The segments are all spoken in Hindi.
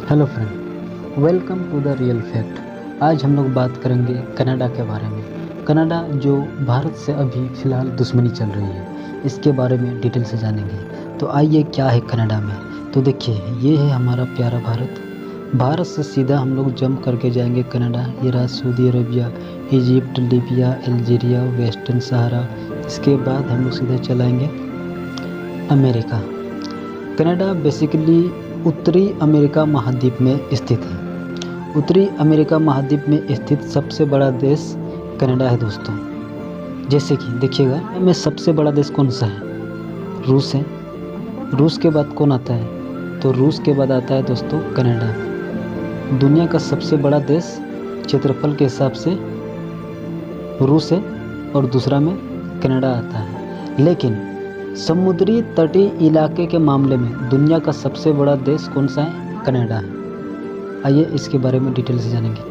Hello friend, welcome to the real fact. आज हम लोग बात करेंगे कनाडा के बारे में। कनाडा जो भारत से अभी फ़िलहाल दुश्मनी चल रही है, इसके बारे में डिटेल से जानेंगे। तो आइए, क्या है कनाडा में। तो देखिए, ये है हमारा प्यारा भारत। भारत से सीधा हम लोग जंप करके जाएंगे कनाडा। ये रहा Saudi Arabia, Egypt, Libya, Algeria, western Sahara. इसके बाद हम लोग सीधा चलाएँगे अमेरिका। कनाडा बेसिकली उत्तरी अमेरिका महाद्वीप में स्थित है। उत्तरी अमेरिका महाद्वीप में स्थित सबसे बड़ा देश कनाडा है दोस्तों। जैसे कि देखिएगा, में सबसे बड़ा देश कौन सा है? रूस है। रूस के बाद कौन आता है? तो रूस के बाद आता है दोस्तों कनाडा। दुनिया का सबसे बड़ा देश क्षेत्रफल के हिसाब से रूस है और दूसरा में कनाडा आता है। लेकिन समुद्री तटीय इलाके के मामले में दुनिया का सबसे बड़ा देश कौन सा है? कनाडा है। आइए इसके बारे में डिटेल से जानेंगे।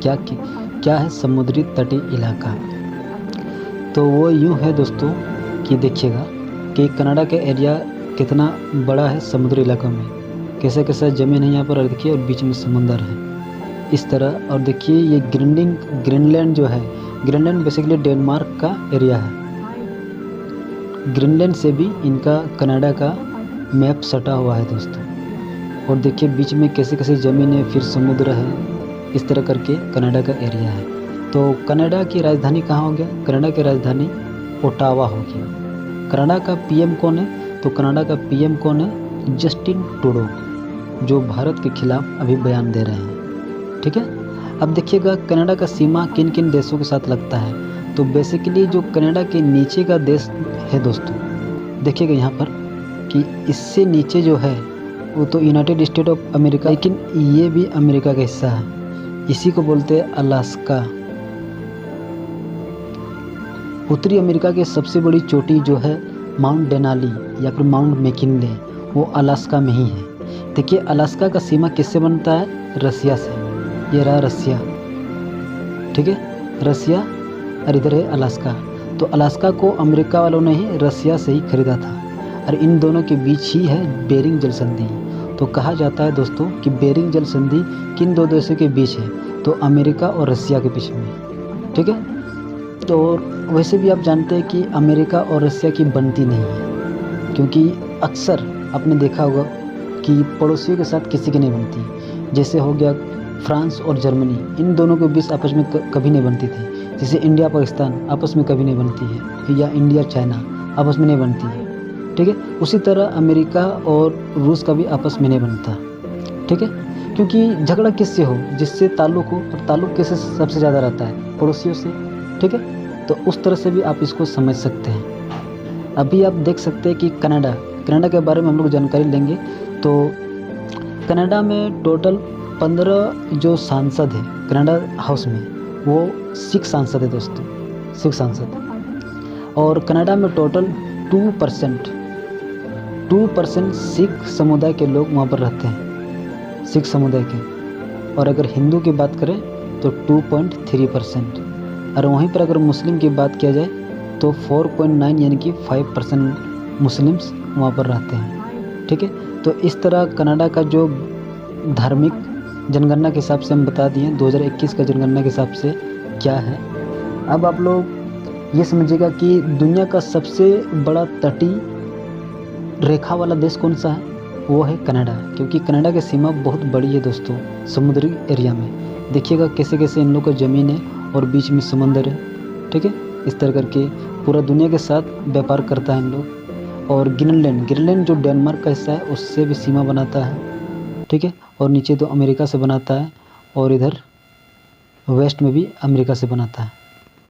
क्या है समुद्री तटीय इलाका? तो वो यूँ है दोस्तों कि देखिएगा कि कनाडा का एरिया कितना बड़ा है समुद्री इलाकों में। कैसा कैसा ज़मीन है यहाँ पर, और देखिए, और बीच में समुंदर है इस तरह। और देखिए, ये ग्रीनलैंड जो है, ग्रीनलैंड बेसिकली डेनमार्क का एरिया है। ग्रीनलैंड से भी इनका कनाडा का मैप सटा हुआ है दोस्तों। और देखिए बीच में कैसे कैसे ज़मीन है, फिर समुद्र है। इस तरह करके कनाडा का एरिया है। तो कनाडा की राजधानी कहाँ हो गया? कनाडा की राजधानी ओटावा हो गया। कनाडा का पीएम कौन है? तो कनाडा का पीएम कौन है? जस्टिन ट्रूडो, जो भारत के खिलाफ अभी बयान दे रहे हैं। ठीक है। अब देखिएगा कनाडा का सीमा किन किन देशों के साथ लगता है। तो बेसिकली जो कनाडा के नीचे का देश है दोस्तों, देखिएगा यहाँ पर कि इससे नीचे जो है वो तो यूनाइटेड स्टेट ऑफ अमेरिका, लेकिन ये भी अमेरिका का हिस्सा है। इसी को बोलते हैं अलास्का। उत्तरी अमेरिका की सबसे बड़ी चोटी जो है माउंट डेनाली या फिर माउंट मैकिनले, वो अलास्का में ही है। देखिए अलास्का का सीमा किससे बनता है? रसिया से। ये रहा रसिया, ठीक है, रसिया, और इधर है अलास्का। तो अलास्का को अमेरिका वालों ने ही रसिया से ही खरीदा था, और इन दोनों के बीच ही है बेरिंग जल संधि। तो कहा जाता है दोस्तों कि बेरिंग जल संधि किन दो देशों के बीच है? तो अमेरिका और रसिया के बीच में। ठीक है। तो वैसे भी आप जानते हैं कि अमेरिका और रसिया की बनती नहीं है, क्योंकि अक्सर आपने देखा होगा कि पड़ोसियों के साथ किसी की नहीं बनती। जैसे हो गया फ्रांस और जर्मनी, इन दोनों के बीच आपस में कभी नहीं बनती थी। जैसे इंडिया पाकिस्तान आपस में कभी नहीं बनती है, या इंडिया चाइना आपस में नहीं बनती है। ठीक है। उसी तरह अमेरिका और रूस का भी आपस में नहीं बनता। ठीक है। क्योंकि झगड़ा किससे हो? जिससे ताल्लुक़ हो, और ताल्लुक़ किससे सबसे ज़्यादा रहता है? पड़ोसियों से। ठीक है। तो उस तरह से भी आप इसको समझ सकते हैं। अभी आप देख सकते हैं कि कनाडा के बारे में हम लोग जानकारी लेंगे। तो कनाडा में टोटल 15 जो सांसद है कनाडा हाउस में, वो 6 सांसद है दोस्तों, 6 सांसद। और कनाडा में टोटल 2% सिख समुदाय के लोग वहाँ पर रहते हैं, सिख समुदाय के। और अगर हिंदू की बात करें तो 2.3%। और वहीं पर अगर मुस्लिम की बात किया जाए तो 4.9 यानी कि 5% मुस्लिम्स वहाँ पर रहते हैं। ठीक है। तो इस तरह कनाडा का जो धार्मिक जनगणना के हिसाब से हम बता दिए, 2021 का जनगणना के हिसाब से क्या है। अब आप लोग ये समझिएगा कि दुनिया का सबसे बड़ा तटीय रेखा वाला देश कौन सा है? वो है कनाडा। क्योंकि कनाडा की सीमा बहुत बड़ी है दोस्तों समुद्री एरिया में। देखिएगा कैसे कैसे इन लोगों का ज़मीन है और बीच में समंदर है। ठीक है। इस तरह करके पूरा दुनिया के साथ व्यापार करता है इन लोग। और ग्रीनलैंड जो डेनमार्क का हिस्सा है, उससे भी सीमा बनाता है। ठीक है। और नीचे तो अमेरिका से बनाता है, और इधर वेस्ट में भी अमेरिका से बनाता है।